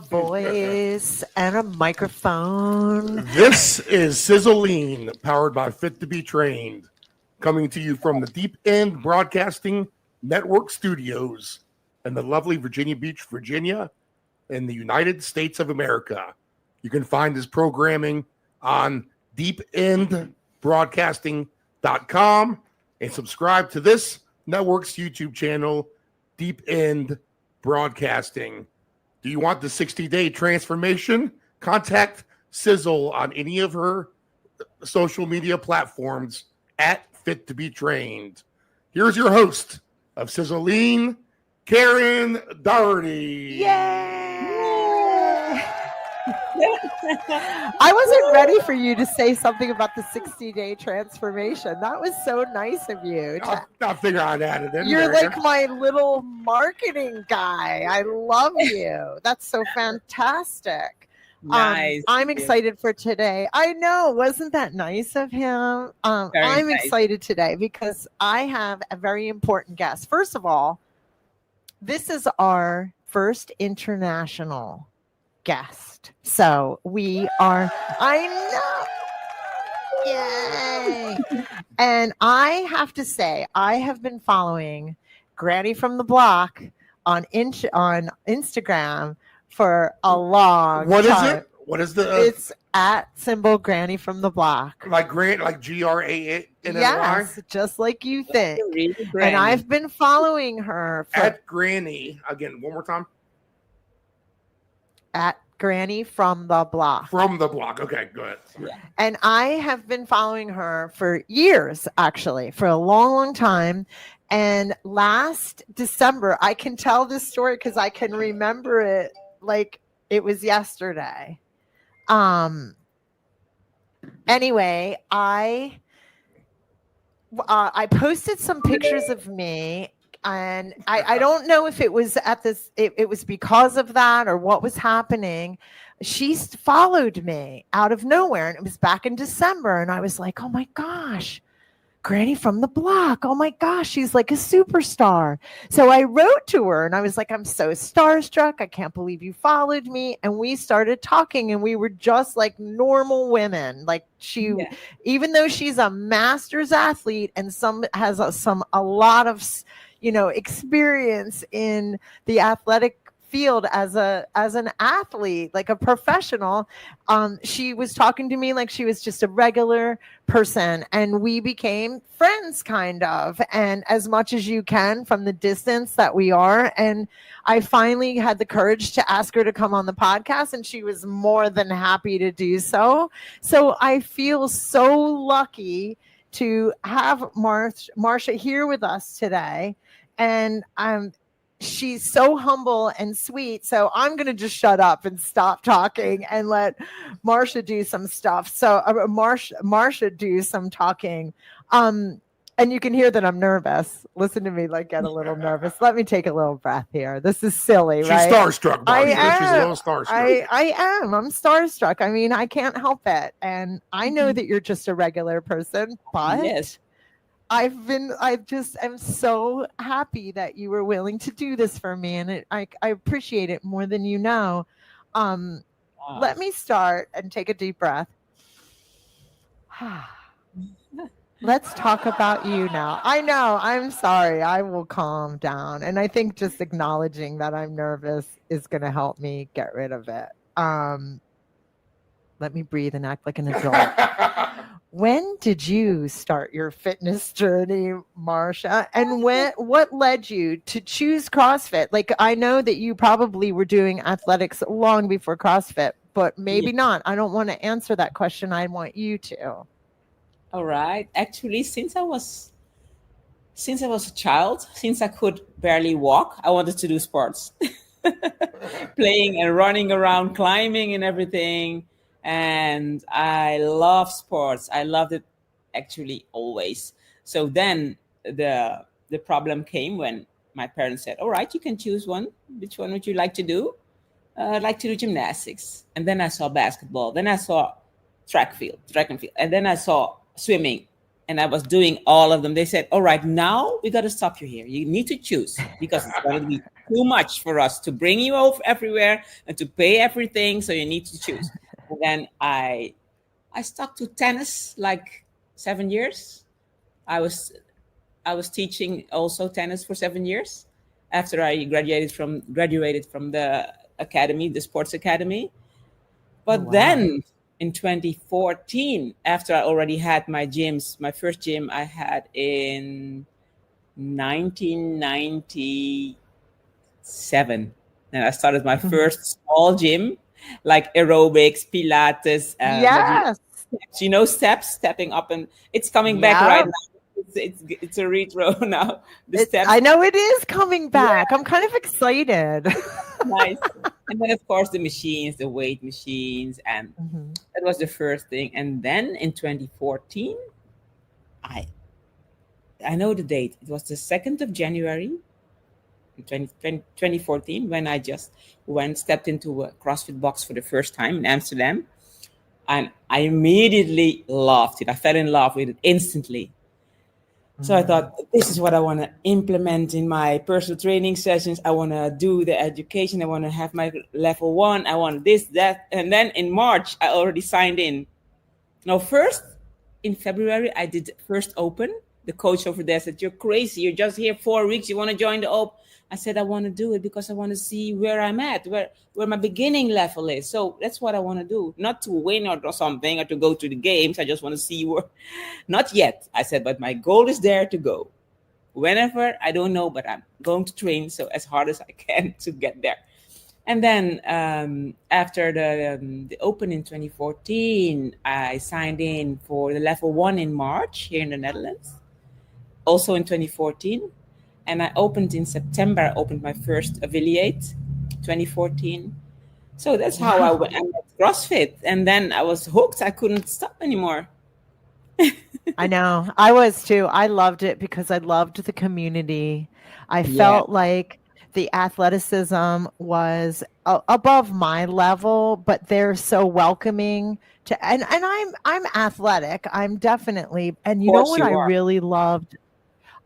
voice and a microphone. This is Sizzling, powered by Fit to Be Trained, coming to you from the Deep End Broadcasting Network studios in the lovely Virginia Beach, Virginia, in the United States of America. You can find this programming on deependbroadcasting.com and subscribe to this network's YouTube channel, Deep End Broadcasting. Do you want the 60-day transformation? Contact Sizzle on any of her social media platforms at Fit to Be Trained. Here's your host of Sizzling, Karen Doherty. Yay! I wasn't ready for you to say something about the 60-day transformation. That was so nice of you. I figure I'd add it in. You're like my little marketing guy. I love you. That's so fantastic. Nice. I'm excited for today. I know. Wasn't that nice of him? I'm nice. excited today because I have a very important guest. First of all, this is our first international guest. So we are, I know. Yay. And I have to say, I have been following Granny from the Block on Instagram for a long What time. is it? What is the? It's at symbol Granny from the Block. Like Grant, like GRANNY? Yes, just like you think. Really And Granny. I've been following her for, At Granny. Again, one more time. at Granny from the Block. From the block. Okay, go ahead. And I have been following her for years, actually, for a long, long time. And last December, I can tell this story because I can remember it like it was yesterday. Anyway, I posted some pictures of me. And I don't know if it was at this, it was because of that or what was happening. She followed me out of nowhere, and it was back in December. And I was like, oh my gosh, Granny from the Block. Oh my gosh, she's like a superstar. So I wrote to her and I was like, I'm so starstruck. I can't believe you followed me. And we started talking, and we were just like normal women. Like even though she's a master's athlete and has a lot of experience in the athletic field as an athlete, like a professional, she was talking to me like she was just a regular person, and we became friends kind of, and as much as you can from the distance that we are. And I finally had the courage to ask her to come on the podcast, and she was more than happy to do so. So I feel so lucky to have Marcha here with us today. And she's so humble and sweet. So I'm going to just shut up and stop talking and let Marcha do some stuff. So Marcha do some talking. And you can hear that I'm nervous. Listen to me, like, get a little nervous. Let me take a little breath here. This is silly, She's right? starstruck. I am. She's a little starstruck. I am. I'm starstruck. I mean, I can't help it. And I know that you're just a regular person, but Yes. I just am so happy that you were willing to do this for me. And I appreciate it more than you know. Let me start and take a deep breath. Let's talk about you now. I know. I'm sorry. I will calm down. And I think just acknowledging that I'm nervous is going to help me get rid of it. Let me breathe and act like an adult. When did you start your fitness journey, Marcha? And what led you to choose CrossFit? Like, I know that you probably were doing athletics long before CrossFit, but maybe not. I don't want to answer that question. I want you to. All right. Actually, since I was a child, since I could barely walk, I wanted to do sports. Playing and running around, climbing and everything. And I love sports. I loved it actually always. So then the problem came when my parents said, all right, you can choose one. Which one would you like to do? I'd like to do gymnastics. And then I saw basketball. Then I saw track and field. And then I saw swimming. and I was doing all of them. They said, all right, now we got to stop you here. You need to choose because it's going to be too much for us to bring you over everywhere and to pay everything. So you need to choose. And then I stuck to tennis like 7 years. I was teaching also tennis for 7 years after I graduated from the academy, the sports academy. But then in 2014, after I already had my first gym I had in 1997. And I started my first small gym, like aerobics, Pilates. Yes. Stepping up, and it's coming back right now. It's a retro now. I know it is coming back. I'm kind of excited. Nice. And then, of course, the machines, the weight machines. And that was the first thing. And then in 2014, I know the date. It was the 2nd of January, 2014, when I just stepped into a CrossFit box for the first time in Amsterdam. And I immediately loved it. I fell in love with it instantly. So I thought, this is what I want to implement in my personal training sessions. I want to do the education. I want to have my level 1. I want this, that. And then in March, I already signed in. Now, first, in February, I did first open. The coach over there said, you're crazy. You're just here 4 weeks. You want to join the open? I said, I want to do it because I want to see where I'm at, where my beginning level is. So that's what I want to do. Not to win or something or to go to the games. I just want to see where. Not yet, I said, but my goal is there to go. Whenever, I don't know, but I'm going to train so as hard as I can to get there. And then after the Open in 2014, I signed in for the level 1 in March here in the Netherlands. Also in 2014. And I opened in September. I opened my first affiliate, 2014. So that's how I met CrossFit. And then I was hooked. I couldn't stop anymore. I know. I was too. I loved it because I loved the community. I felt like the athleticism was above my level, but they're so welcoming to. And I'm athletic. I'm definitely. And you know what I really loved?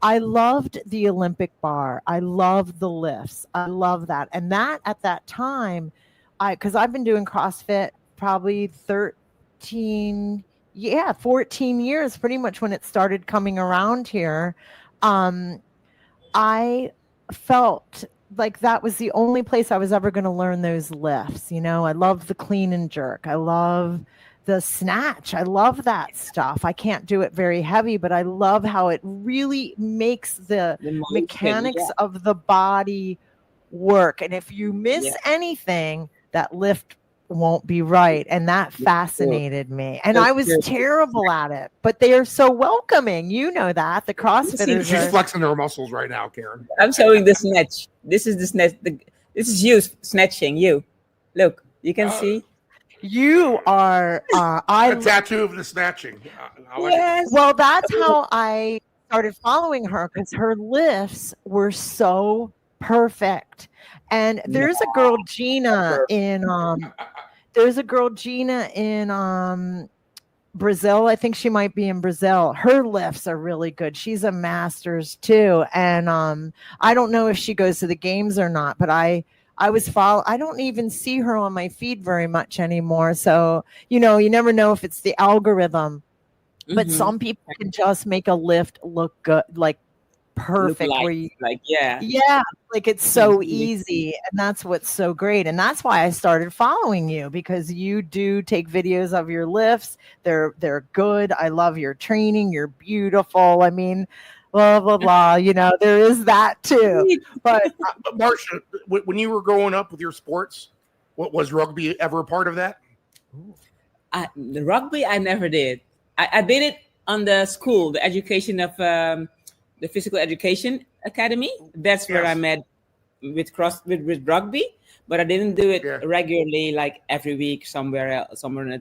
I loved the Olympic bar. I loved the lifts. I love that. And that at that time, because I've been doing CrossFit probably 14 years, pretty much when it started coming around here. I felt like that was the only place I was ever going to learn those lifts. You know, I love the clean and jerk. I love the snatch. I love that stuff. I can't do it very heavy, but I love how it really makes the mechanics of the body work. And if you miss anything, that lift won't be right. And that fascinated me. And I was terrible at it, but they are so welcoming. You know that. The CrossFitters She's flexing her muscles right now, Karen. I'm showing the snatch. This is the snatch. This is you snatching. You. Look, you can see. You are a tattoo of the snatching. Yes. Well, that's how I started following her, because her lifts were so perfect. And there's a girl Gina in Brazil. I think she might be in Brazil. Her lifts are really good. She's a master's too. And I don't know if she goes to the games or not, but I don't even see her on my feed very much anymore. So, you know, you never know if it's the algorithm, but some people can just make a lift look good, like perfect. Like it's so easy. And that's what's so great. And that's why I started following you, because you do take videos of your lifts. They're good. I love your training. You're beautiful. I mean, blah, blah, blah. You know, there is that too. But Marcia, when you were growing up with your sports, what was rugby ever a part of that? The rugby, I never did. I did it on the school, the education of the physical education academy. That's where I met with rugby, but I didn't do it regularly, like every week somewhere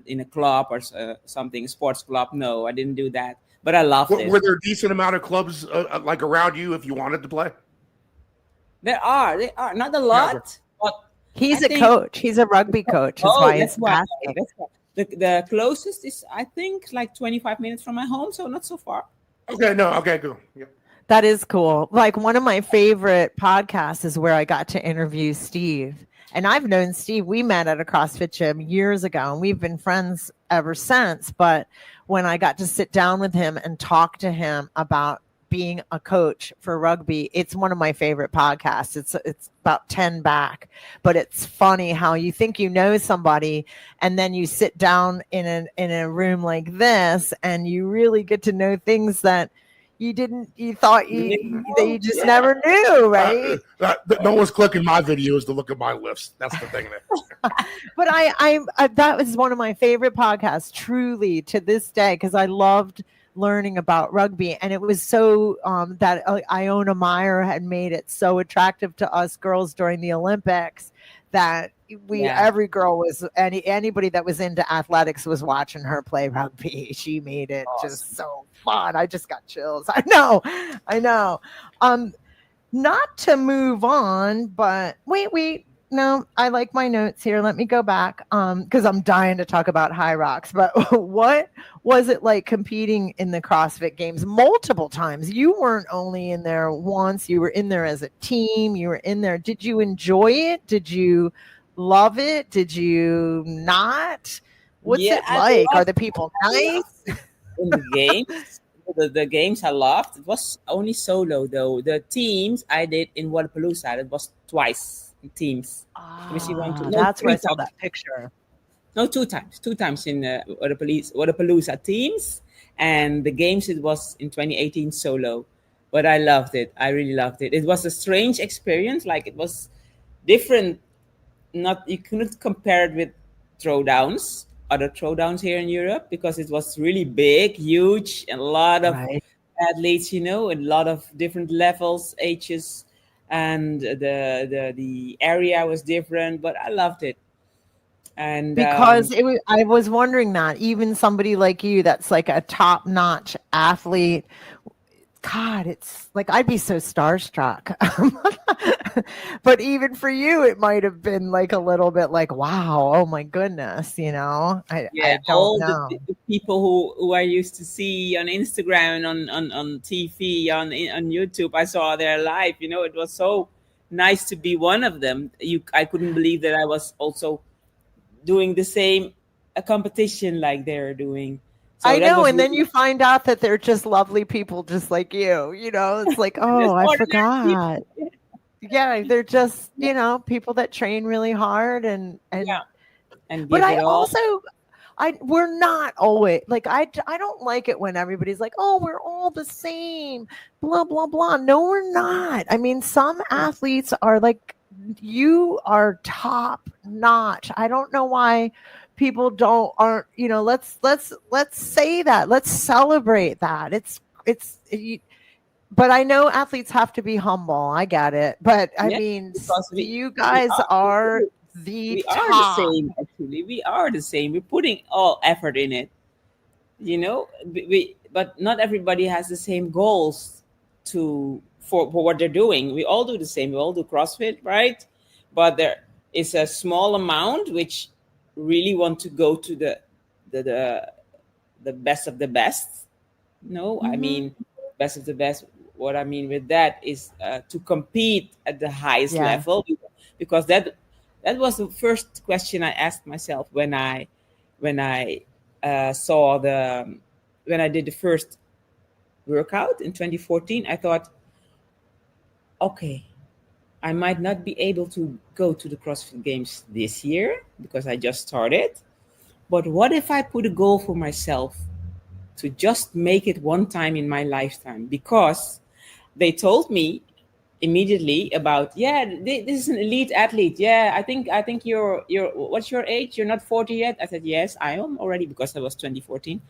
in a club or something, sports club. No, I didn't do that. But I loved it. Were there a decent amount of clubs like around you if you wanted to play? There are not a lot. But he's a coach. He's a rugby coach. That's why. The closest is, I think, like 25 minutes from my home, so not so far. Okay, no, okay, cool. Yep. That is cool. Like one of my favorite podcasts is where I got to interview Steve. And I've known Steve. We met at a CrossFit gym years ago, and we've been friends ever since. But when I got to sit down with him and talk to him about being a coach for rugby, it's one of my favorite podcasts. It's about 10 back, but it's funny how you think you know somebody, and then you sit down in a room like this, and you really get to know things that you thought you just never knew, right? No one's clicking my videos to look at my lifts. That's the thing. But I that was one of my favorite podcasts, truly, to this day, because I loved learning about rugby, and it was so that Iona Meyer had made it so attractive to us girls during the Olympics that every girl was anybody that was into athletics was watching her play rugby. She made it just so fun. I just got chills. I know. Not to move on, but wait. No, I like my notes here. Let me go back because I'm dying to talk about Hyrox. But what was it like competing in the CrossFit Games multiple times? You weren't only in there once. You were in there as a team. You were in there. Did you enjoy it? Did you love it? Did you not? What's it like? Are the people nice? In the games, the games I loved. It was only solo though. The teams I did in Wadapalooza, it was twice. Teams. Let me see, that's where I saw that picture. No, two times in Wadapalooza teams, and the games it was in 2018 solo. But I loved it. I really loved it. It was a strange experience. Like it was different. You couldn't compare it with other throwdowns here in Europe, because it was really big, huge, and a lot of athletes. A lot of different levels, ages. And the area was different, but I loved it. And because I was wondering that even somebody like you, that's like a top-notch athlete, God, it's like I'd be so starstruck. But even for you, it might have been like a little bit like, wow, oh my goodness, I don't know. The people who I used to see on Instagram and on TV, on YouTube, I saw their life. It was so nice to be one of them. I couldn't believe that I was also doing the same competition like they're doing. So I know, and then you find out that they're just lovely people, just like you. It's like, oh, I forgot. Yeah, they're just people that train really hard and but I also we're not always like I don't like it when everybody's like, oh, we're all the same, blah blah blah. No, we're not. I mean, some athletes are like, you are top notch. I don't know why people aren't. Let's say that. Let's celebrate that. But I know athletes have to be humble. I get it. But I mean, you guys are the top. We are the same, actually. We are the same. We're putting all effort in it. But not everybody has the same goals for what they're doing. We all do the same. We all do CrossFit, right? But there is a small amount which really want to go to the best of the best. I mean, best of the best. What I mean with that is to compete at the highest level, because that was the first question I asked myself when I did the first workout in 2014. I thought, okay, I might not be able to go to the CrossFit Games this year because I just started. But what if I put a goal for myself to just make it one time in my lifetime? Because they told me immediately about, this is an elite athlete. I think you're what's your age? You're not 40 yet? I said, yes, I am already, because I was 2014.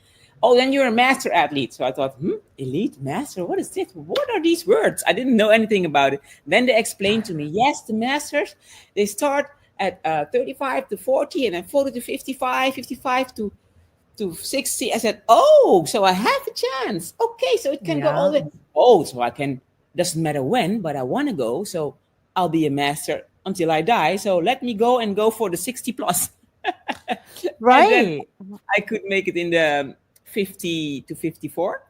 Oh, then you're a master athlete. So I thought, elite, master, what is this? What are these words? I didn't know anything about it. Then they explained to me, yes, the masters, they start at 35 to 40 and then 40 to 55, 55 to 60. I said, oh, so I have a chance. Okay, so it can go all the way. Oh, so I can, doesn't matter when, but I want to go. So I'll be a master until I die. So let me go for the 60 plus. Right. I could make it in the 50 to 54.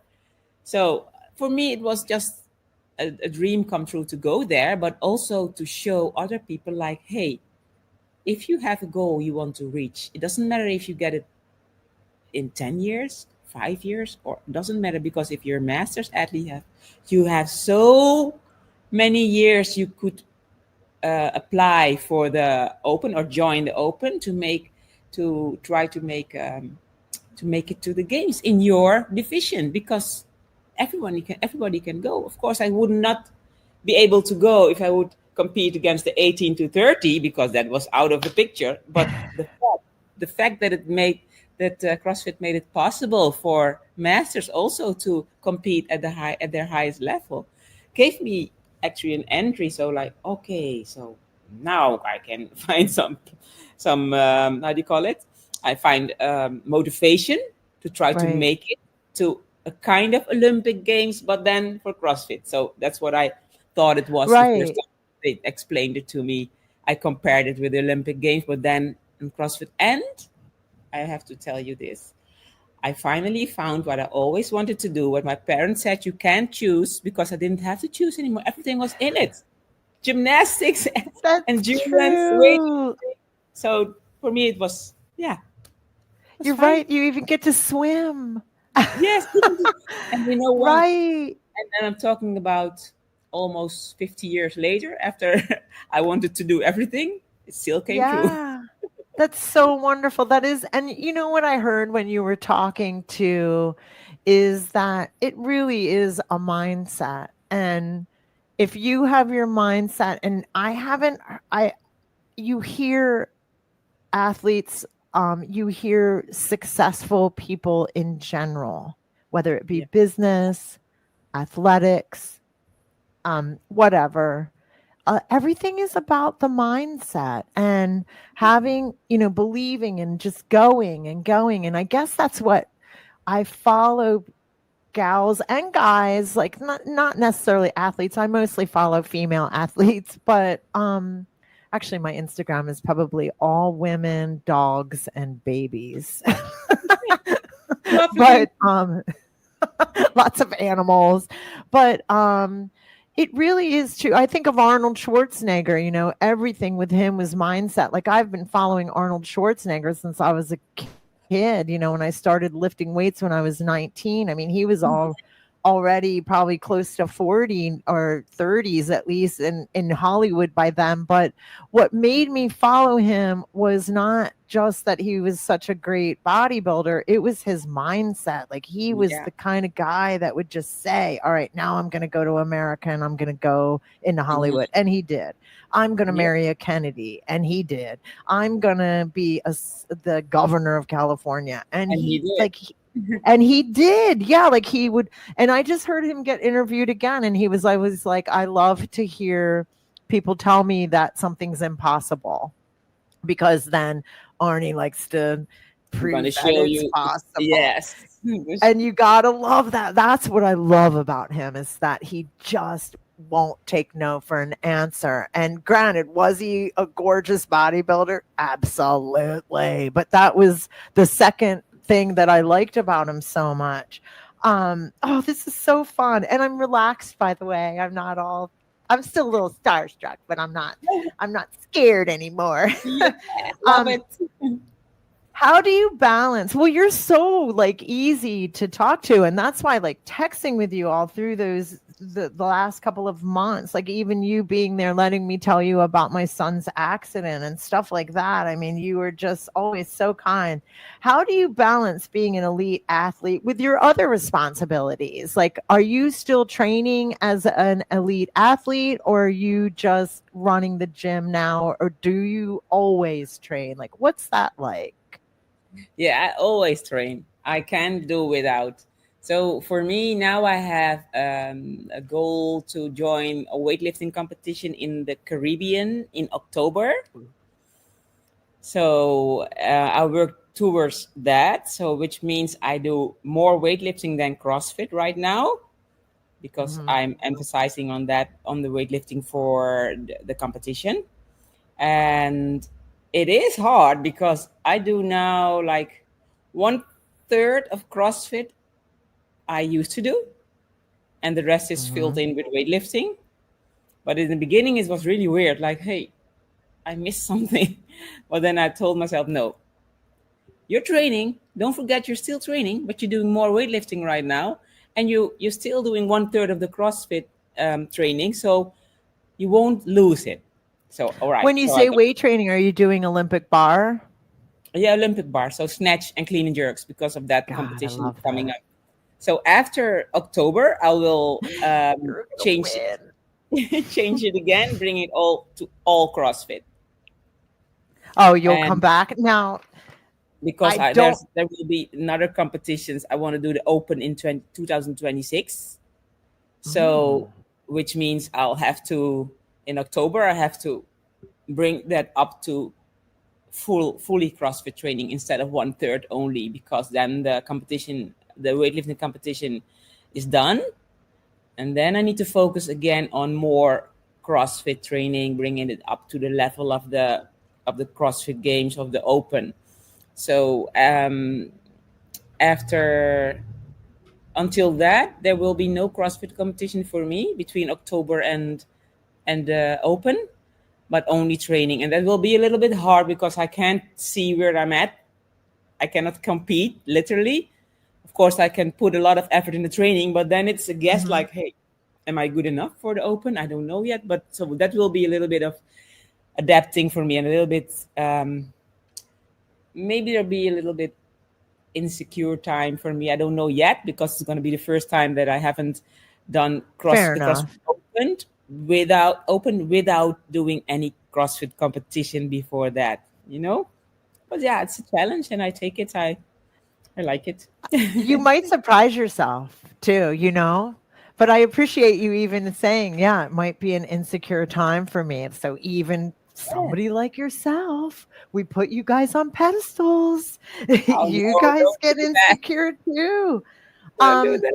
So for me, it was just a dream come true to go there, but also to show other people like, hey, if you have a goal you want to reach, it doesn't matter if you get it in 10 years, 5 years, or it doesn't matter, because if you're a master's athlete, you have so many years you could apply for the open or join the open to try to make it to the games in your division, because everybody can go. Of course, I would not be able to go if I would compete against the 18 to 30, because that was out of the picture. But the fact that CrossFit made it possible for masters also to compete at their highest level gave me actually an entry. So like, okay, so now I can find some how do you call it? I find motivation to try to Right. make it to a kind of Olympic Games, but then for CrossFit. So that's what I thought it was the first Right. time they explained it to me. I compared it with the Olympic Games, but then in CrossFit. And I have to tell you this. I finally found what I always wanted to do, what my parents said you can't choose, because I didn't have to choose anymore. Everything was in it. Gymnastics, That's endurance, weight. true. So for me, it was, yeah, it was You're fine. right. You even get to swim. Yes. And you know what? Right. And then I'm talking about almost 50 years later, after I wanted to do everything, it still came true. Yeah. That's so wonderful. That is, and you know what I heard when you were talking to is that it really is a mindset. And if you have your mindset, and you hear athletes, you hear successful people in general, whether it be Yeah. business, athletics, whatever. Everything is about the mindset and having, believing and just going and going. And I guess that's what I follow gals and guys, like not necessarily athletes. I mostly follow female athletes, but actually my Instagram is probably all women, dogs, and babies. Lovely. But lots of animals. But it really is true. I think of Arnold Schwarzenegger, everything with him was mindset. Like I've been following Arnold Schwarzenegger since I was a kid, when I started lifting weights when I was 19. I mean, he was already probably close to 40 or 30s at least in Hollywood by then. But what made me follow him was not just that he was such a great bodybuilder, it was his mindset. Like he was Yeah. the kind of guy that would just say, all right, now I'm going to go to America and I'm going to go into Mhm. Hollywood. And he did. I'm going to Yeah. marry a Kennedy. And he did. I'm going to be the governor of California. And And he he did. like, and he did. Yeah. Like he would. And I just heard him get interviewed again. And I was like, I love to hear people tell me that something's impossible, because then Arnie likes to I'm going to prove that show it's you. possible. Yes. And you gotta love that. That's what I love about him, is that he just won't take no for an answer. And granted, was he a gorgeous bodybuilder? Absolutely. But that was the second thing that I liked about him so much. Oh, this is so fun. And I'm relaxed, by the way. I'm still a little starstruck, but I'm not scared anymore. Yeah, love um, it. how do you balance? Well, you're so like easy to talk to, and that's why like texting with you all through the last couple of months, like even you being there letting me tell you about my son's accident and stuff like that. I mean, you were just always so kind. How do you balance being an elite athlete with your other responsibilities? Like, are you still training as an elite athlete, or are you just running the gym now, or do you always train? Like, what's that like? Yeah, I always train. I can't do without. So for me now, I have a goal to join a weightlifting competition in the Caribbean in October. So I work towards that. So which means I do more weightlifting than CrossFit right now, because Mhm. I'm emphasizing on that, on the weightlifting for the competition. And it is hard because I do now like 1/3 of CrossFit I used to do. and the rest is filled in with weightlifting. But in the beginning, it was really weird. Like, hey, I missed something. But then I told myself, no, you're training. Don't forget you're still training, but you're doing more weightlifting right now. And you're still doing 1/3 of the CrossFit training. So you won't lose it. So, all right. When you So say weight training, are you doing Olympic bar? yeah, Olympic bar. So snatch and clean and jerks because of that God, I competition love coming that. up. So after October, I will You're gonna change win. change it again, bring it all to all CrossFit. Oh, you'll And come back now. because I don't. there will be another competitions. I want to do the Open in 2026. So, which means I'll have to, in October, I have to bring that up to fully CrossFit training instead of 1/3 only, because then the competition, the weightlifting competition is done. And then I need to focus again on more CrossFit training, bringing it up to the level of the CrossFit Games, of the Open. So after until that, there will be no CrossFit competition for me between October and Open, but only training. And that will be a little bit hard because I can't see where I'm at. I cannot compete, literally. Of course, I can put a lot of effort in the training, but then it's a guess like, hey, am I good enough for the Open? I don't know yet. But so that will be a little bit of adapting for me, and a little bit, maybe there'll be a little bit insecure time for me. I don't know yet, because it's going to be the first time that I haven't done Fair CrossFit enough. open without doing any CrossFit competition before that, But yeah, it's a challenge, and I take it. I like it. You might surprise yourself too, But I appreciate you even saying, yeah, it might be an insecure time for me. And so even somebody like yourself, we put you guys on pedestals. Oh, You no, guys don't get do that. insecure too. Don't do that.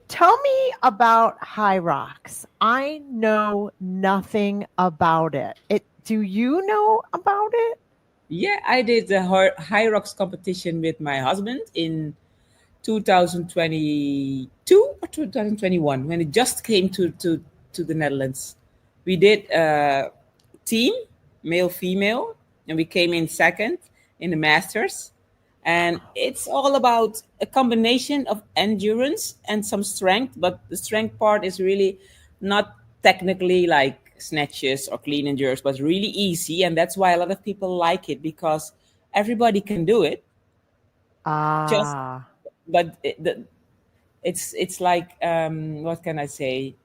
Tell me about Hyrox. I know nothing about it. Do you know about it? Yeah, I did the Hyrox competition with my husband in 2022 or 2021, when it just came to the Netherlands. We did a team, male, female, and we came in second in the Masters. And it's all about a combination of endurance and some strength, but the strength part is really not technically like snatches or clean and jerks, but really easy. And that's why a lot of people like it, because everybody can do it. Just, Ah, but it's like, what can I say?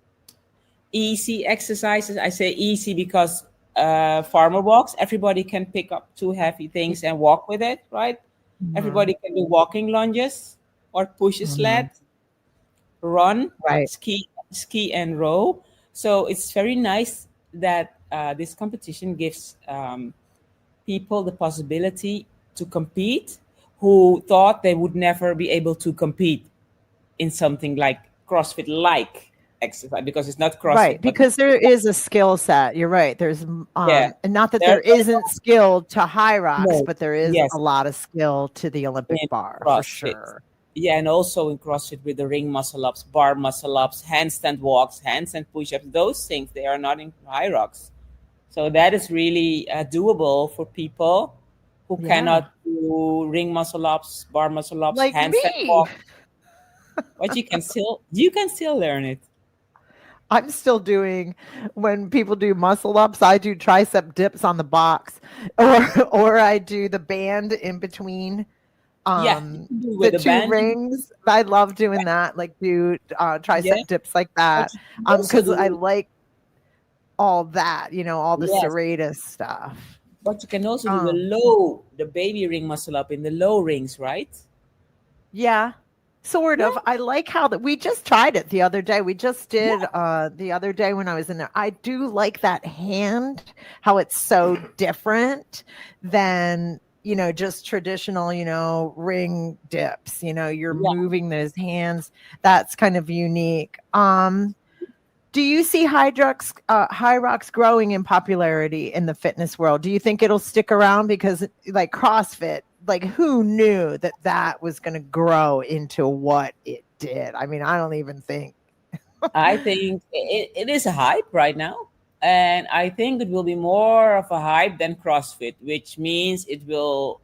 Easy exercises. I say easy because farmer walks, everybody can pick up two heavy things and walk with it, right? Everybody can do walking lunges or push a sled, run, right. ski and row. So it's very nice that this competition gives people the possibility to compete who thought they would never be able to compete in something like CrossFit like exercise, because it's not Right, CrossFit, but because there is a skill set. You're right. There's yeah, and not that there there isn't skill to Hyrox, no, but there is yes, a lot of skill to the Olympic in bar for CrossFit. sure. Yeah, and also in CrossFit with the ring muscle ups, bar muscle ups, handstand walks, handstand push ups, those things, they are not in Hyrox. So that is really doable for people who Yeah. cannot do ring muscle ups, bar muscle ups, Like handstand me. walk. But you can still learn it. I'm still doing when people do muscle ups, I do tricep dips on the box or I do the band in between Yeah, you can do the with a two band. rings. I love doing that, like do Yeah, tricep dips like but that. you can also Because I do like all that, all the yes, serratus stuff. but you can also do Um the baby ring muscle up in the low rings, right? Yeah, sort Yeah, of. I like how that we just tried it the other day. We just did yeah, the other day when I was in there. I do like that hand, how it's so different than, just traditional, ring dips. You're yeah. moving those hands. That's kind of unique. Do you see Hyrox growing in popularity in the fitness world? Do you think it'll stick around? Because like CrossFit, like who knew that was going to grow into what it did? I mean, I don't even think I think it is a hype right now. And I think it will be more of a hype than CrossFit, which means it will,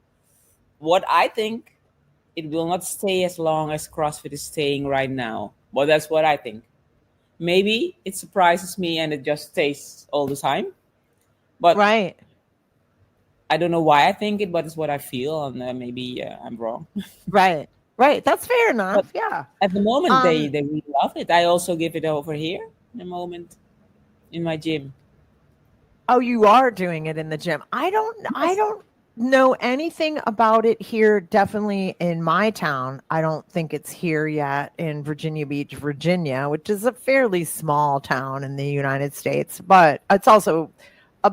what I think, it will not stay as long as CrossFit is staying right now. But that's what I think. Maybe it surprises me and it just stays all the time. But Right. I don't know why I think it, but it's what I feel. And maybe I'm wrong. Right. Right. That's fair But enough. Yeah. at the moment, Um, they really love it. I also give it over here in a moment in my gym. oh, you are doing it in the gym. I Yes. don't know anything about it here, definitely in my town. I don't think it's here yet in Virginia Beach, Virginia, which is a fairly small town in the United States, but it's also a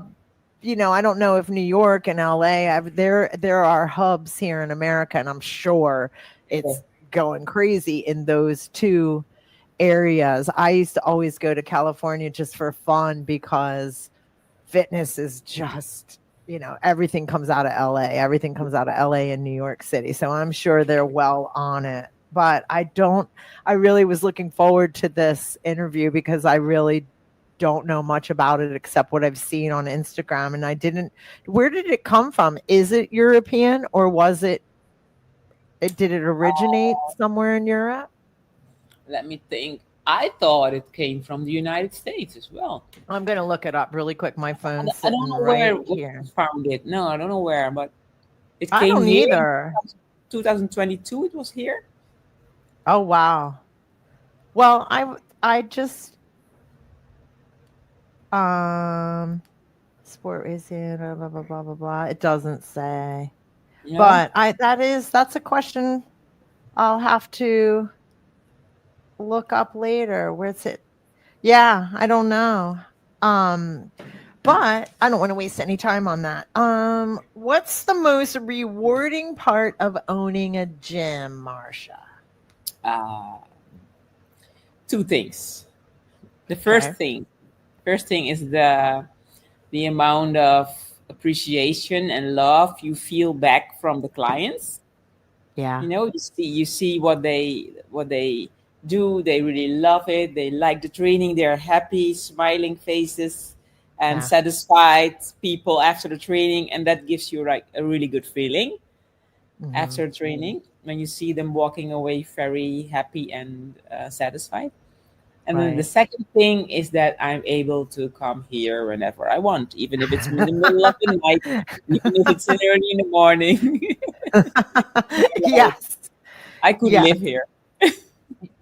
I don't know if New York and LA, there are hubs here in America, and I'm sure Yeah. it's going crazy in those two areas. I used to always go to California just for fun because fitness is just, everything comes out of LA. Everything comes out of LA and New York City. So I'm sure they're well on it. But I really was looking forward to this interview because I really don't know much about it except what I've seen on Instagram. And where did it come from? Is it European or did it originate somewhere in Europe? Let me think. I thought it came from the United States as well. I'm going to look it up really quick. My phone's I don't sitting know right where here. you found it. No, I don't know where, but it I came don't here in either. 2022. It was here. Oh, wow. Well, I just sport is in blah blah blah blah blah blah. It doesn't say. Yeah. But that's a question I'll have to look up later. Where's it? Yeah, I don't know. Um but I don't want to waste any time on that. What's the most rewarding part of owning a gym, Marcia? Uh, two things. The Okay. first thing is the amount of appreciation and love you feel back from the clients. Yeah. You see what they do. They really love it. They like the training. They're happy, smiling faces, and Yeah. satisfied people after the training, and that gives you like a really good feeling Hmm. after training when you see them walking away very happy and satisfied. And then the Right. second thing is that I'm able to come here whenever I want, even if it's in the middle of the night, even if it's early in the morning. Yes. I could Yes. live here.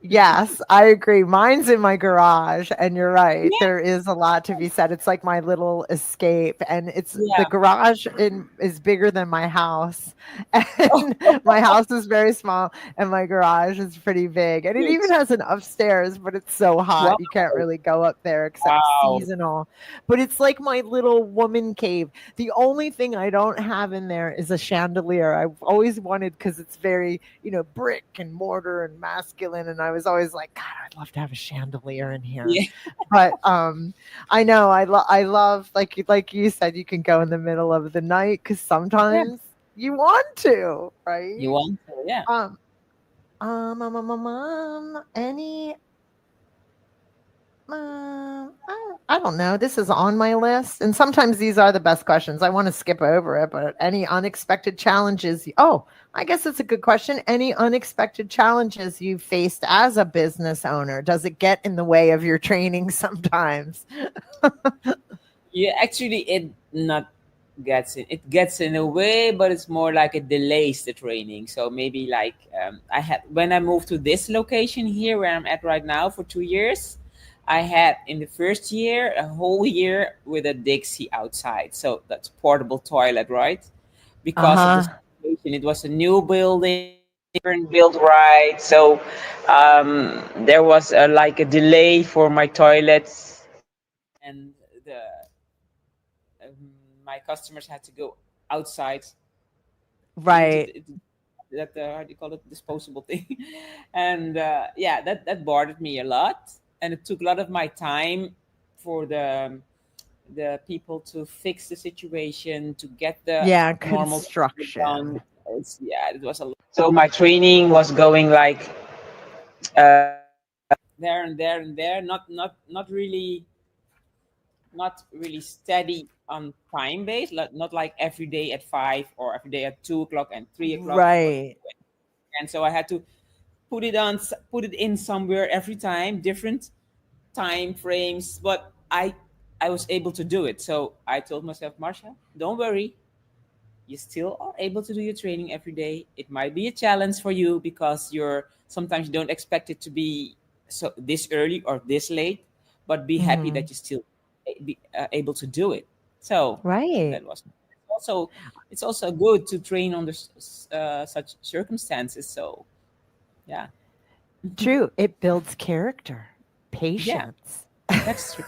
Yes, I agree. Mine's in my garage, and you're right. Yeah, There is a lot to be said. It's like my little escape, and it's the yeah. garage is bigger than my house, and my house is very small, and my garage is pretty big, and it Good. even has an upstairs, but it's so Wow. hot you can't really go up there except Wow. seasonal. But it's like my little woman cave. The only thing I don't have in there is a chandelier. I've always wanted because it's very, brick and mortar and masculine. And I was always like, God, I'd love to have a chandelier in here. Yeah. But I know I love like you said, you can go in the middle of the night because Yeah. sometimes you want to, You right? want to? Yeah. Any I don't know. This is on my list, and sometimes these are the best questions. I want to skip over it, but any unexpected challenges? Oh, I guess it's a good question. Any unexpected challenges you faced as a business owner? Does it get in the way of your training sometimes? Yeah. Actually, it gets in a way, but it's more like it delays the training. So maybe like I had when I moved to this location here where I'm at right now for 2 years. I had in the first year a whole year with a Dixie outside. So that's portable toilet, right? Uh Because of the huh. situation, it was a new building, weren't built right. So there was like a delay for my toilets, and the my customers had to go outside into Right. that how do you call it, disposable thing. And yeah, that bothered me a lot, and it took a lot of my time for the people to fix the situation, to get the Yeah. normal procedure Construction. done. It was a lot. So my training was going like uh, there and there and there, not really steady on time base, not like every day at 5 or every day at 2 o'clock and 3 o'clock. Right. And so I had to put it in somewhere every time, different time frames, but I was able to do it. So I told myself, Marcia, don't worry, you still are able to do your training every day. It might be a challenge for you because sometimes you don't expect it to be so this early or this late, but be happy that you still be able to do it. So Right. that was also, it's also good to train under such circumstances. So yeah, True. It builds character, patience. that's true.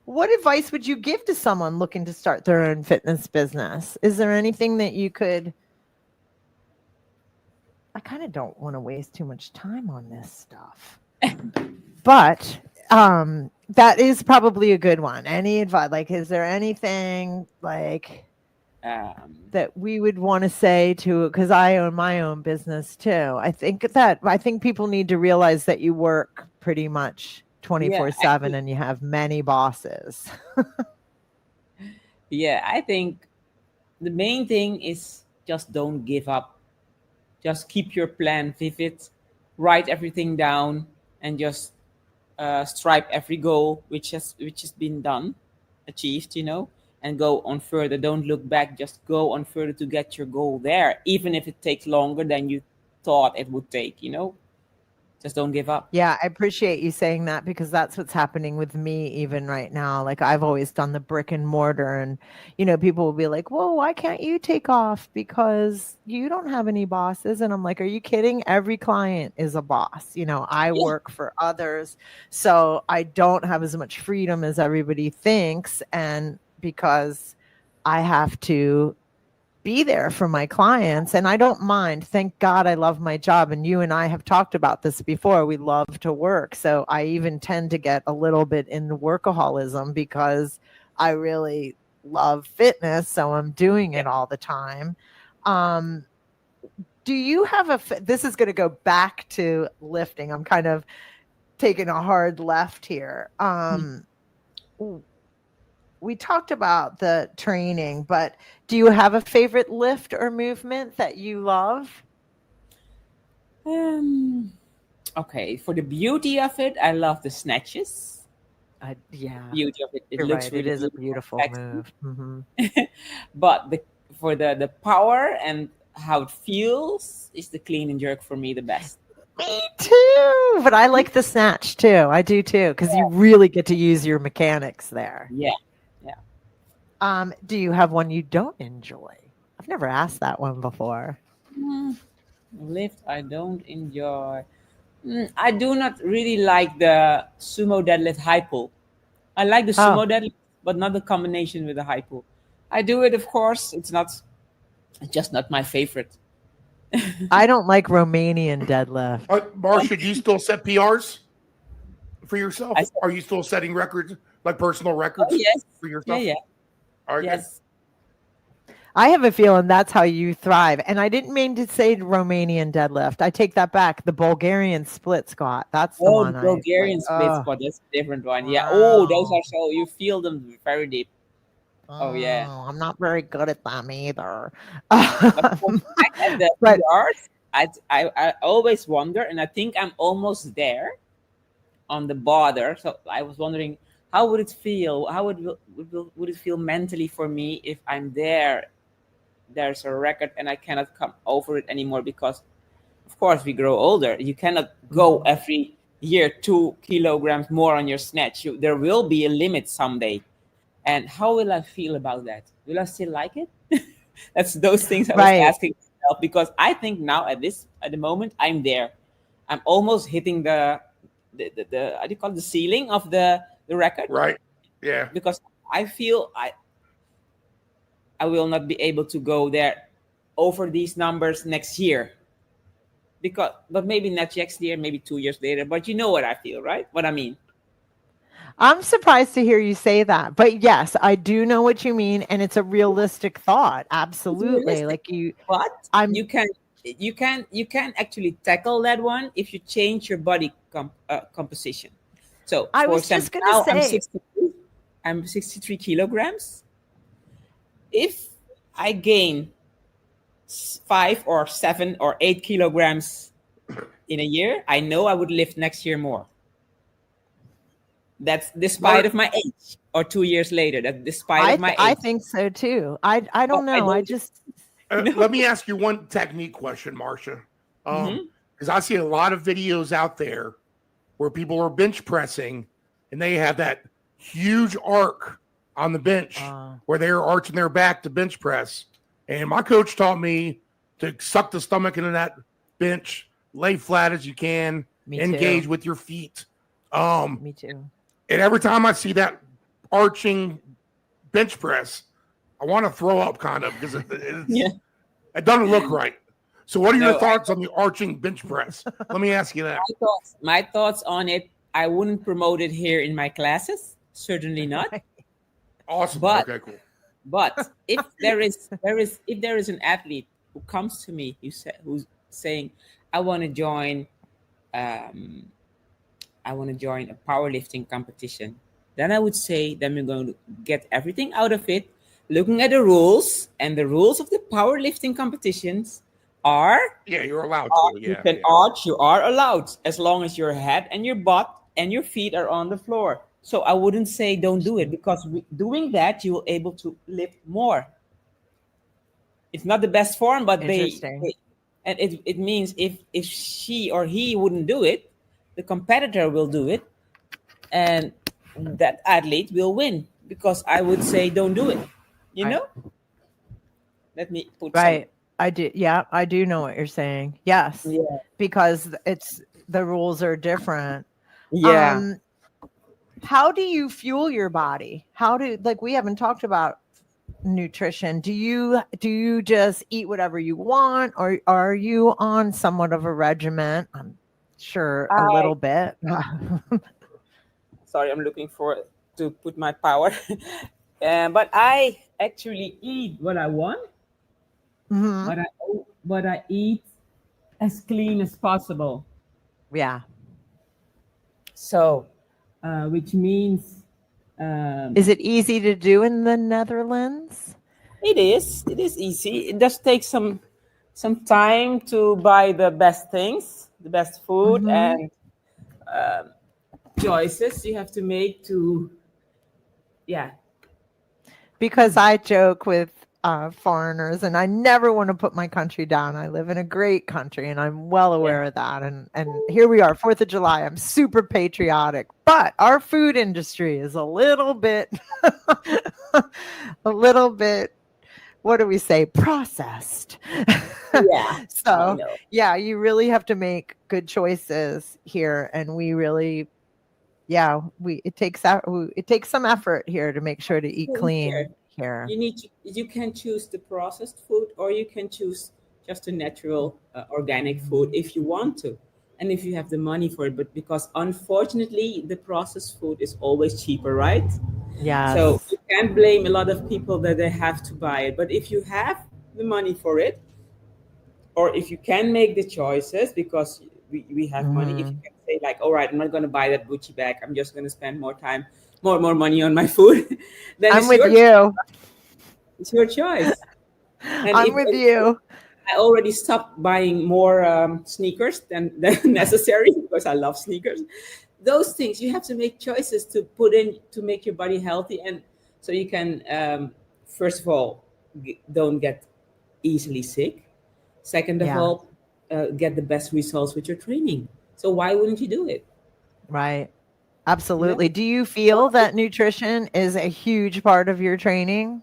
What advice would you give to someone looking to start their own fitness business? Is there anything that you could? I kind of don't want to waste too much time on this stuff, but that is probably a good one. Any advice? Like, is there anything like that we would want to say to? Because I own my own business too. I think people need to realize that you work pretty much 24/7 and you have many bosses. Yeah, I think the main thing is just don't give up. Just keep your plan vivid, write everything down, and just strive every goal which has been achieved, and go on further. Don't look back, just go on further to get your goal there, even if it takes longer than you thought it would take. Just don't give up. Yeah, I appreciate you saying that because that's what's happening with me even right now. Like I've always done the brick and mortar and, people will be like, whoa, why can't you take off? Because you don't have any bosses. And I'm like, are you kidding? Every client is a boss. I work for others. So I don't have as much freedom as everybody thinks. And because I have to be there for my clients and I don't mind. Thank God I love my job. And you and I have talked about this before. We love to work. So I even tend to get a little bit in workaholism because I really love fitness. So I'm doing it all the time. Do you have this is going to go back to lifting. I'm kind of taking a hard left here. We talked about the training, but do you have a favorite lift or movement that you love? Okay, for the beauty of it, I love the snatches. Yeah, beauty of it. It You're looks right. really It is a beautiful, beautiful sexy. move. But for the power and how it feels is the clean and jerk for me the best. Me too, but I like the snatch too. I do too, because you really get to use your mechanics there. Yeah. Do you have one you don't enjoy? I've never asked that one before. Lift I don't enjoy. I do not really like the sumo deadlift high pull. I like the sumo deadlift, but not the combination with the high pull. I do it, of course. It's just not my favorite. I don't like Romanian deadlift. Marcia, do you still set PRs for yourself? Are you still setting records, like personal records for yourself? Yeah. Right. Yes. I have a feeling that's how you thrive. And I didn't mean to say Romanian deadlift. I take that back. The Bulgarian split squat. That's the one. The Bulgarian split squat. That's a different one. Wow. Yeah. Oh, those are so, you feel them very deep. Oh yeah. I'm not very good at them either. I had the PRs. I always wonder, and I think I'm almost there on the border. So I was wondering, how would it feel? How would it feel mentally for me if I'm there? There's a record and I cannot come over it anymore because, of course, we grow older. You cannot go every year 2 kilograms more on your snatch. There will be a limit someday. And how will I feel about that? Will I still like it? That's those things I was asking myself, because I think now at the moment I'm there. I'm almost hitting the how do you call it, the ceiling of the record. Right. Yeah. Because I feel I will not be able to go there over these numbers next year. But maybe not next year, maybe 2 years later. But you know what I feel, right? What I mean. I'm surprised to hear you say that, but yes, I do know what you mean, and it's a realistic thought. Absolutely, But you can. you can actually tackle that one if you change your body composition. So I for was example, just gonna now say, I'm 63 kilograms. If I gain 5 or 7 or 8 kilograms in a year, I know I would lift next year more. That's despite of my age, or 2 years later. That's despite of my age. I think so too. I don't know. I just Let me ask you one technique question, Marcia. Because I see a lot of videos out there where people are bench pressing and they have that huge arc on the bench where they're arching their back to bench press. And my coach taught me to suck the stomach into that bench, lay flat as you can, engage with your feet. Me too. And every time I see that arching bench press, I want to throw up kind of because it doesn't look right. So what are your thoughts on the arching bench press? Let me ask you that. My thoughts on it, I wouldn't promote it here in my classes. Certainly not. Awesome. But, okay, cool. But if there is an athlete who comes to me, who's saying, I want to join a powerlifting competition, then I would say that we're going to get everything out of it, looking at the rules, and the rules of the powerlifting competitions are you're allowed to. You can arch, you are allowed, as long as your head and your butt and your feet are on the floor. So I wouldn't say don't do it, because doing that you will able to lift more. It's not the best form, but it means if she or he wouldn't do it, the competitor will do it, and that athlete will win, because I would say don't do it. Let me put right. I do. Yeah, I do know what you're saying. Yes. Yeah. Because the rules are different. Yeah. How do you fuel your body? We haven't talked about nutrition. Do you just eat whatever you want, or are you on somewhat of a regimen? I'm sure a little bit. Sorry, I'm looking to put my power. But I actually eat what I want. Mm-hmm. But I eat as clean as possible. Yeah. So, which means, is it easy to do in the Netherlands? It is easy. It just takes some time to buy the best things, the best food, and choices you have to make to, Because I joke with foreigners, and I never want to put my country down. I live in a great country, and I'm well aware of that. And here we are, 4th of July. I'm super patriotic, but our food industry is a little bit, what do we say? Processed. Yeah. So you really have to make good choices here, and we really, it takes some effort here to make sure to eat clean. Here. You can choose the processed food, or you can choose just a natural organic food if you want to, and if you have the money for it. But because unfortunately the processed food is always cheaper, right? Yeah. So you can't blame a lot of people that they have to buy it. But if you have the money for it, or if you can make the choices, because we have money, if you can say like, all right, I'm not going to buy that Gucci bag, I'm just going to spend more money on my food, then I'm with you. It's your choice. And I'm with you. I already stopped buying more sneakers than necessary, because I love sneakers. Those things you have to make choices to put in to make your body healthy, and so you can first of all don't get easily sick. Second of all, get the best results with your training. So why wouldn't you do it? Right. Absolutely. Do you feel that nutrition is a huge part of your training?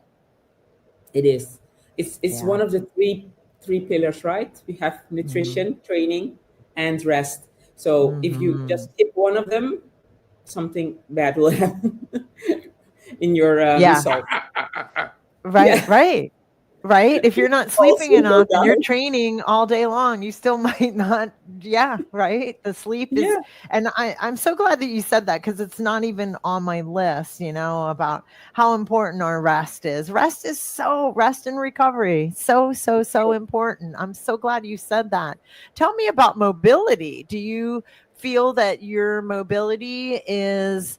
It is. It's one of the three pillars, right? We have nutrition, training, and rest. So if you just skip one of them, something bad will happen in your result. Right. Right? If you're not sleeping sleep enough goes and you're down. training all day long, you still might not. Yeah, right. The sleep is, Yeah. and I'm so glad that you said that because it's not even on my list, about how important our rest is. Rest and recovery. So important. I'm so glad you said that. Tell me about mobility. Do you feel that your mobility is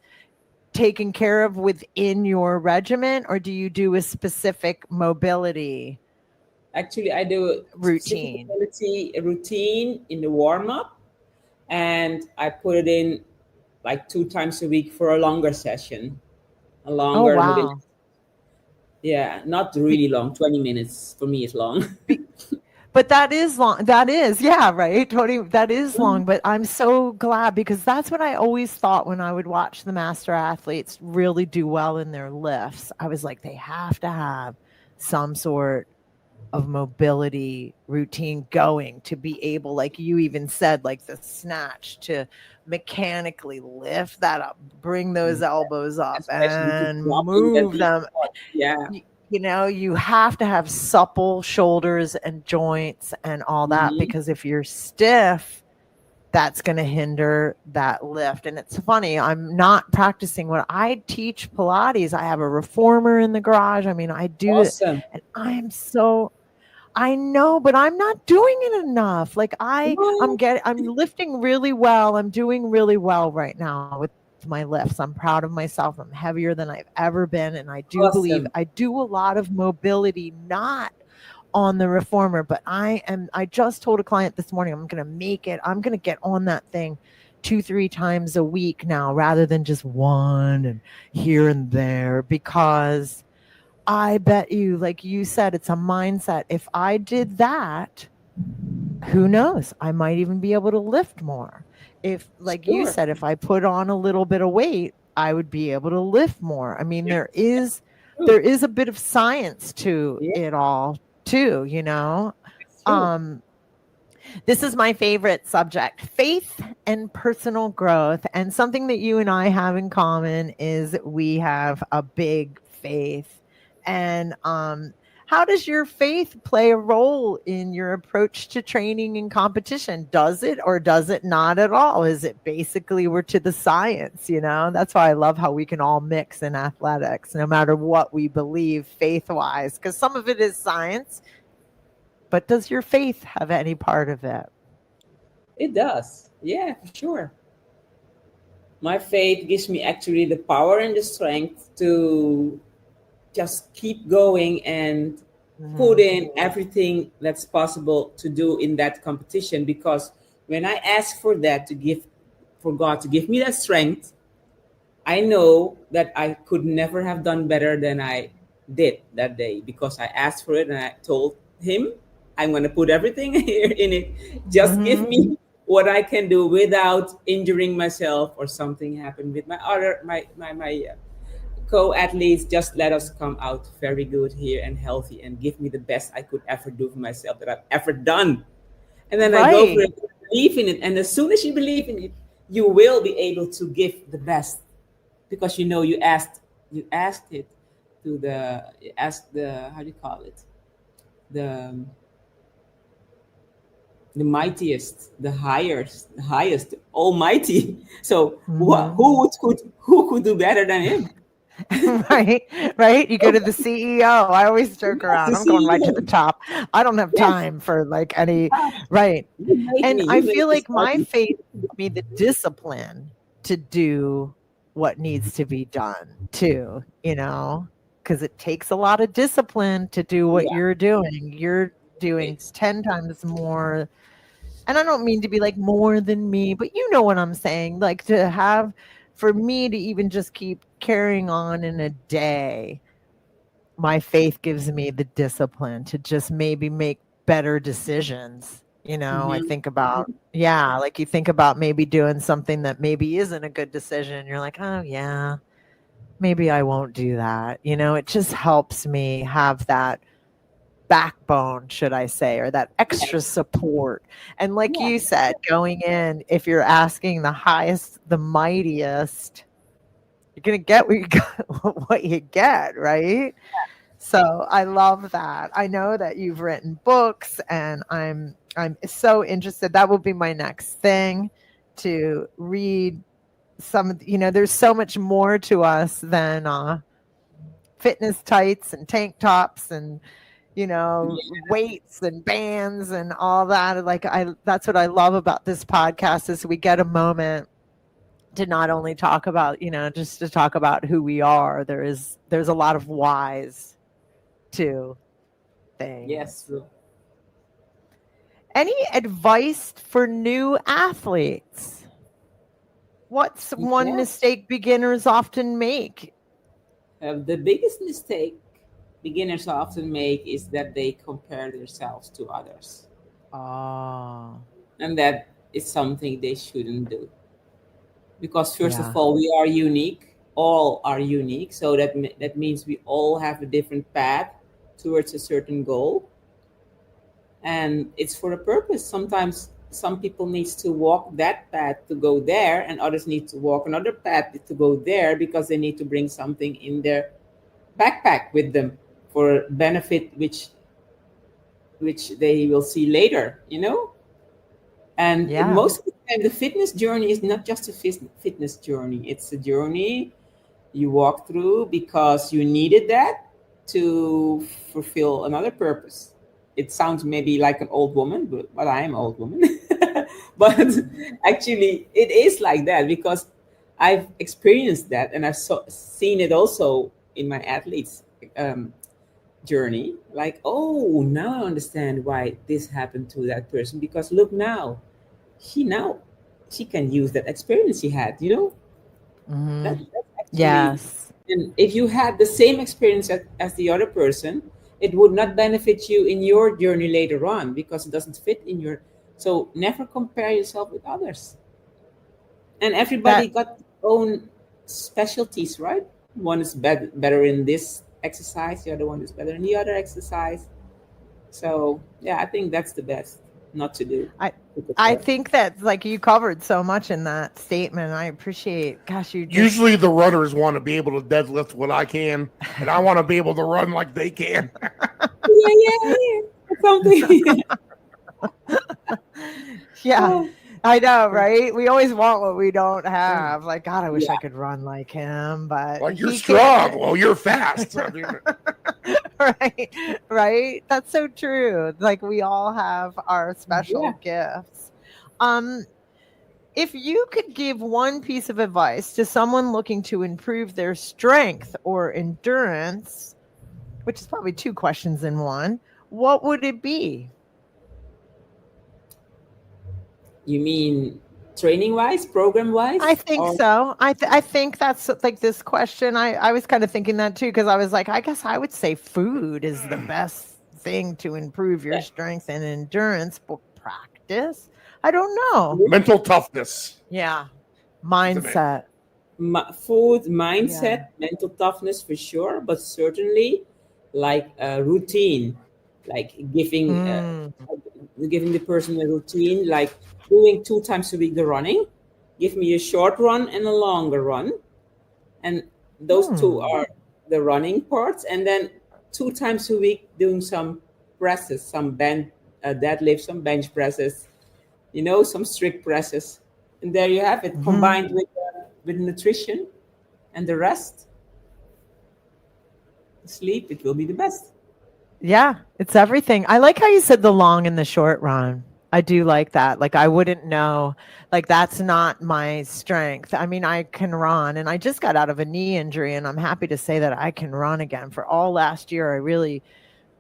taken care of within your regiment, or do you do a specific mobility Actually, I do specific routine? mobility routine in the warm up, and I put it in like 2 times a week for a longer session, a Oh, longer mobility. wow. Yeah, not Be, really long. 20 minutes for me is long. be, but that is long. That is, yeah, right. 20, that is long. But I'm so glad because that's what I always thought when I would watch the master athletes really do well in their lifts. I was like, they have to have some sort of mobility routine going to be able, like you even said, like the snatch, to mechanically lift that up, bring those elbows up Especially to and dropping the move deep them. spot. Yeah. You have to have supple shoulders and joints and all that, Mhm. because if you're stiff, that's going to hinder that lift. And it's funny, I'm not practicing what I teach Pilates. I have a reformer in the garage. I mean, I do it, Awesome. and I know, but I'm not doing it enough. Like No. I'm lifting really well. I'm doing really well right now with my lifts. I'm proud of myself. I'm heavier than I've ever been. And I do believe Awesome. I do a lot of mobility, not on the reformer, but I just told a client this morning, I'm going to get on that thing 2-3 times a week now, rather than just one and here and there, because I bet you, like you said, it's a mindset. If I did that, who knows? I might even be able to lift more. If, like you Sure. said, if I put on a little bit of weight, I would be able to lift more. I mean, Yeah. there True. is a bit of science to Yeah. it all too, It's true. This is my favorite subject, faith and personal growth. And something that you and I have in common is we have a big faith. And how does your faith play a role in your approach to training and competition? Does it or does it not at all? Is it basically we're to the science? That's why I love how we can all mix in athletics, no matter what we believe faith wise, because some of it is science. But does your faith have any part of it? It does. Yeah, for sure. My faith gives me actually the power and the strength to just keep going and put Mhm. in everything that's possible to do in that competition, because when I ask for that, to give for God to give me that strength, I know that I could never have done better than I did that day, because I asked for it and I told him, I'm going to put everything here in it. Just give Mhm. me what I can do without injuring myself or something happened with my co-athletes. Just let us come out very good here and healthy and give me the best I could ever do for myself that I've ever done. And then I go for Right. it, believe in it. And as soon as you believe in it, you will be able to give the best, because you asked it to the you asked the, how do you call it, the the highest almighty. So Mhm. who could do better than him? Right. Right. You go to the CEO. I always joke Yes, around. the I'm going right to the CEO. top. I don't have Yes. time for like any, right. And I You made feel me like start. my faith gives me the discipline to do what needs to be done too, because it takes a lot of discipline to do what Yeah. you're doing. You're doing It's 10 times more. And I don't mean to be like more than me, but you know what I'm saying? Like for me to even just keep carrying on in a day, my faith gives me the discipline to just maybe make better decisions. I mhm. think about, yeah, like you think about maybe doing something that maybe isn't a good decision. You're like, oh, yeah, maybe I won't do that. It just helps me have that backbone, should I say, or that extra Yes. support. And like Yeah. you said, going in, if you're asking the highest, the mightiest, you're gonna get what you got, what you get, right? So I love that. I know that you've written books, and I'm so interested. That will be my next thing, to read some. There's so much more to us than fitness tights and tank tops and weights and bands and all that. Like that's what I love about this podcast, is we get a moment to not only talk about, just to talk about who we are. There's a lot of whys to things. Yes. Any advice for new athletes? What's one Yes. mistake beginners often make? The biggest mistake beginners often make is that they compare themselves to others. Oh, And that is something they shouldn't do. Because first yeah. of all, we are unique. All are unique. So that means we all have a different path towards a certain goal. And it's for a purpose. Sometimes some people need to walk that path to go there, and others need to walk another path to go there, because they need to bring something in their backpack with them for benefit, which they will see later, And Yeah. most of the time, the fitness journey is not just a fitness journey. It's a journey you walk through because you needed that to fulfill another purpose. It sounds maybe like an old woman, but I am an old woman. But actually, it is like that, because I've experienced that, and I've seen it also in my athletes' journey. Like, oh, now I understand why this happened to that person, because look now, she can use that experience she had. Mhm. That's actually, Yes. and if you had the same experience as the other person, it would not benefit you in your journey later on, because it doesn't fit in your. So never compare yourself with others. And everybody got their own specialties, right? One is better in this exercise, the other one is better in the other exercise. So yeah, I think that's the best not to do. I think that, like, you covered so much in that statement. I appreciate, gosh, Usually the runners want to be able to deadlift what I can, and I want to be able to run like they can. yeah. Something. Yeah, I know, right? We always want what we don't have. Like, God, I wish I could run like him, but Like, you're he strong. can't. Well, you're fast. Right. That's so true. Like, we all have our special gifts. If you could give one piece of advice to someone looking to improve their strength or endurance, which is probably two questions in one, what would it be? You mean training wise, program wise? I think so. I think that's like this question. I was kind of thinking that too, because I was like, I guess I would say food is the best thing to improve your strength and endurance, but practice, I don't know. Mental toughness. Yeah. Mindset. Food, mindset, mental toughness for sure, but certainly like a routine, like giving the person a routine, like doing 2 times a week the running. Give me a short run and a longer run, and those two are the running parts, and then 2 times a week doing some presses, some deadlifts, some bench presses, some strict presses, and there you have it, combined with nutrition and the rest, sleep. It will be the best. Yeah, it's everything. I like how you said the long and the short run. I do like that. Like, I wouldn't know, like, that's not my strength. I mean, I can run, and I just got out of a knee injury, and I'm happy to say that I can run again. For all last year, I really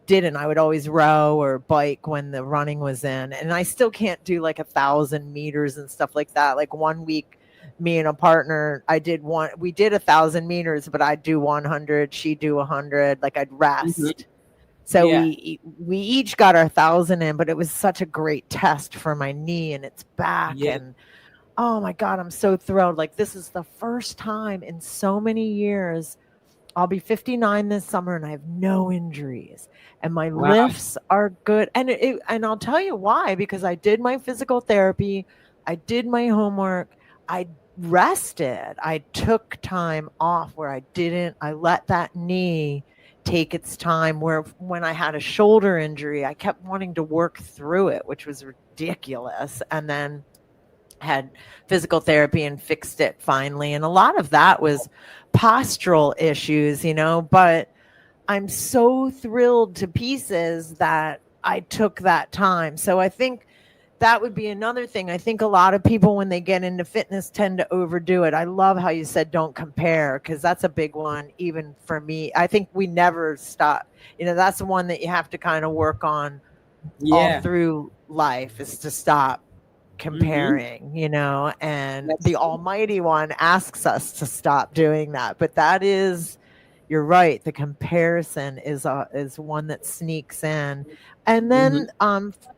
didn't. I would always row or bike when the running was in, and I still can't do like 1,000 meters and stuff like that. Like, one week, me and a partner, we did 1,000 meters, but I'd do 100, she'd do 100. Like, I'd rest. So we each got our 1,000 in, but it was such a great test for my knee and its back. And oh my God, I'm so thrilled. Like, this is the first time in so many years. I'll be 59 this summer, and I have no injuries, and my lifts are good. And I'll tell you why, because I did my physical therapy, I did my homework, I rested, I took time off where I let that knee take its time. Where when I had a shoulder injury, I kept wanting to work through it, which was ridiculous. And then had physical therapy and fixed it finally. And a lot of that was postural issues, but I'm so thrilled to pieces that I took that time. So I think that would be another thing. I think a lot of people, when they get into fitness, tend to overdo it. I love how you said don't compare, because that's a big one, even for me. I think we never stop. That's the one that you have to kind of work on all through life, is to stop comparing, and the Almighty One asks us to stop doing that. But that is, you're right, the comparison is one that sneaks in. And then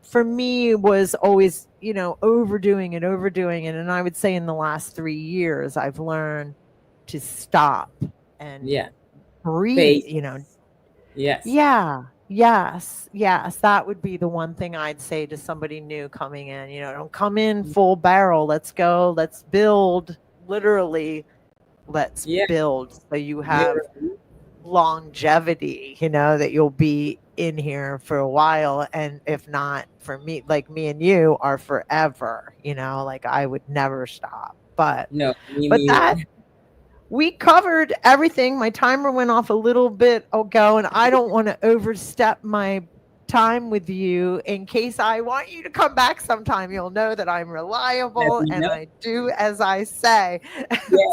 for me was always, overdoing it. And I would say in the last 3 years, I've learned to stop and breathe, Yes. That would be the one thing I'd say to somebody new coming in. Don't come in full barrel. Let's go. Let's build. Literally, let's build, so you have longevity, that you'll be in here for a while. And if not, for me, like me and you, are forever, like I would never stop. But that, we covered everything. My timer went off a little bit ago, and I don't want to overstep my time with you. In case I want you to come back sometime, you'll know that I'm reliable and I do as I say.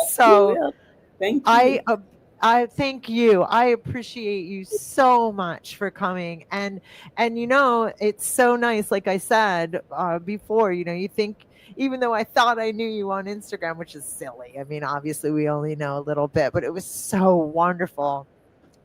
So thank you. I thank you. I appreciate you so much for coming. And it's so nice. Like I said before, you think, even though I thought I knew you on Instagram, which is silly. I mean, obviously we only know a little bit, but it was so wonderful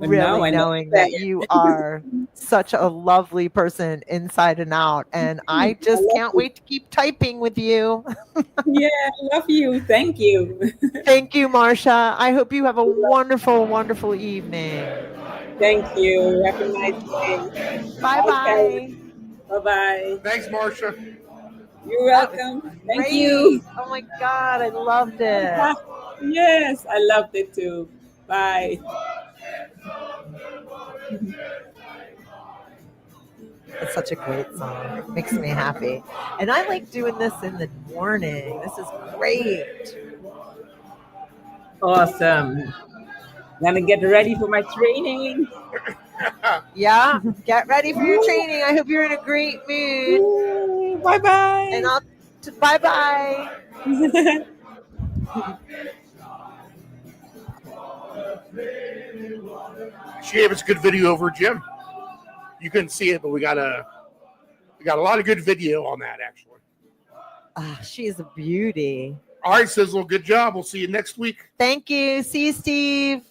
really knowing that you are such a lovely person inside and out. And I just can't wait to keep typing with you. I love you. Thank you. Thank you, Marcia. I hope you have a wonderful, wonderful evening. Thank you. Have a nice day. Bye-bye. Bye-bye. Thanks, Marcia. You're welcome. Thank you. Oh my God, I loved it. Yes, I loved it too. Bye. It's such a great song. It makes me happy. And I like doing this in the morning. This is great. Awesome. Gonna get ready for my training. Yeah, get ready for your training. I hope you're in a great mood. Bye-bye. And bye-bye. She gave us a good video over Jim. You couldn't see it, but we got a lot of good video on that, actually. She is a beauty. All right, Sizzle, good job. We'll see you next week. Thank you. See you, Steve.